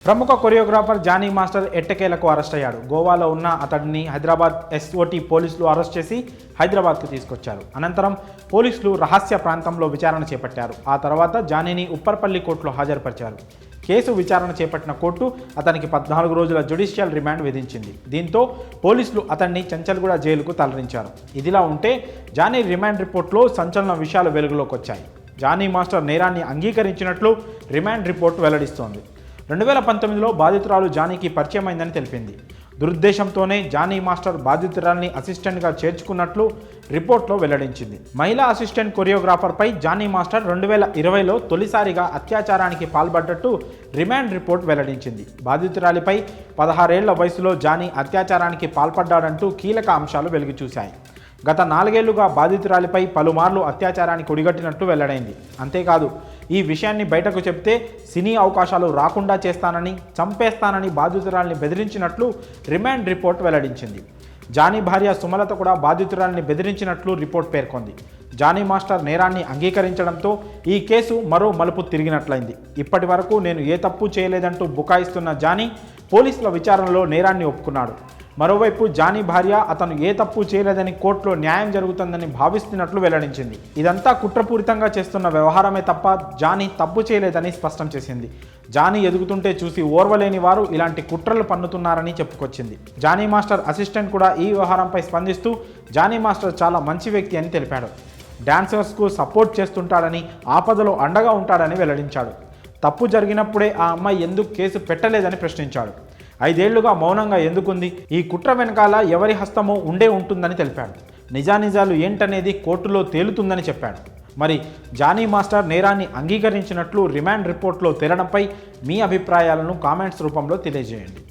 ప్రముఖ choreographer Johnny master ఎట్టకేలకు arrest అయ్యాడు. గోవాలో ఉన్న అతడిని హైదరాబాద్ ఎస్ఓటీ పోలీసులు అరెస్ట్ చేసి హైదరాబాద్కు తీసుకొచ్చారు. అనంతరం పోలీసులు రహస్య ప్రాంతంలో విచారణ చేపట్టారు. ఆ తర్వాత జానీని ఉప్పర్పల్లి కోర్టులో హాజరుపరిచారు. కేసు విచారణ చేపట్టిన కోర్టు అతనికి 14 రోజుల జ్యుడిషియల్ రిమాండ్ విధించింది. దీంతో పోలీసులు అతన్ని చంచల్గూడ జైలుకు తరలించారు. ఇదిలా ఉంటే జానీ రిమాండ్ రిపోర్ట్లో సంచలన విషయాలు వెలుగులోకి వచ్చాయి. జానీ మాస్టర్ నేరాన్ని అంగీకరించినట్లు రిమాండ్ రిపోర్ట్ వెల్లడిస్తోంది. 2019లో బాధితురాలు జానీకి పరిచయమైందని తెలిపింది. దురుద్దేశంతోనే జానీ మాస్టర్ బాధితురాల్ని అసిస్టెంట్గా చేర్చుకున్నట్లు రిపోర్ట్లో వెల్లడించింది. మహిళా అసిస్టెంట్ కొరియోగ్రాఫర్పై జానీ మాస్టర్ 2020లో తొలిసారిగా అత్యాచారానికి పాల్పడ్డట్టు రిమాండ్ రిపోర్ట్ వెల్లడించింది. బాధితురాలిపై 16 ఏళ్ల వయసులో జానీ అత్యాచారానికి పాల్పడ్డాడంటూ కీలక అంశాలు వెలుగుచూశాయి. గత 4 ఏళ్లుగా బాధితురాలిపై పలుమార్లు అత్యాచారానికి ఒడిగట్టినట్టు వెల్లడైంది. అంతేకాదు, ఈ విషయాన్ని బయటకు చెప్తే సినీ అవకాశాలు రాకుండా చేస్తానని, చంపేస్తానని బాధితురాల్ని బెదిరించినట్లు రిమాండ్ రిపోర్ట్ వెల్లడించింది. జానీ భార్య సుమలత కూడా బాధితురాల్ని బెదిరించినట్లు రిపోర్ట్ పేర్కొంది. జానీ మాస్టర్ నేరాన్ని అంగీకరించడంతో ఈ కేసు మరో మలుపు తిరిగినట్లయింది. ఇప్పటి వరకు నేను ఏ తప్పు చేయలేదంటూ బుకాయిస్తున్న జానీ పోలీసుల విచారణలో నేరాన్ని ఒప్పుకున్నాడు. మరోవైపు జానీ భార్య అతను ఏ తప్పు చేయలేదని కోర్టులో న్యాయం జరుగుతుందని భావిస్తున్నట్లు వెల్లడించింది. ఇదంతా కుట్రపూరితంగా చేస్తున్న వ్యవహారమే తప్ప జానీ తప్పు చేయలేదని స్పష్టం చేసింది. జానీ ఎదుగుతుంటే చూసి ఓర్వలేని వారు ఇలాంటి కుట్రలు పన్నుతున్నారని చెప్పుకొచ్చింది. జానీ మాస్టర్ అసిస్టెంట్ కూడా ఈ వ్యవహారంపై స్పందిస్తూ జానీ మాస్టర్ చాలా మంచి వ్యక్తి అని తెలిపాడు. డాన్సర్స్కు సపోర్ట్ చేస్తుంటాడని, ఆపదలో అండగా ఉంటాడని వెల్లడించాడు. తప్పు జరిగినప్పుడే ఆ అమ్మాయి ఎందుకు కేసు పెట్టలేదని ప్రశ్నించాడు. 5 ఏళ్లుగా మౌనంగా ఎందుకుంది? ఈ కుట్ర వెనకాల ఎవరి హస్తమో ఉండే ఉంటుందని తెలిపాడు. నిజానిజాలు ఏంటనేది కోర్టులో తేలుతుందని చెప్పాడు. మరి జానీ మాస్టర్ నేరాన్ని అంగీకరించినట్లు రిమాండ్ రిపోర్ట్లో తేలడంపై మీ అభిప్రాయాలను కామెంట్స్ రూపంలో తెలియజేయండి.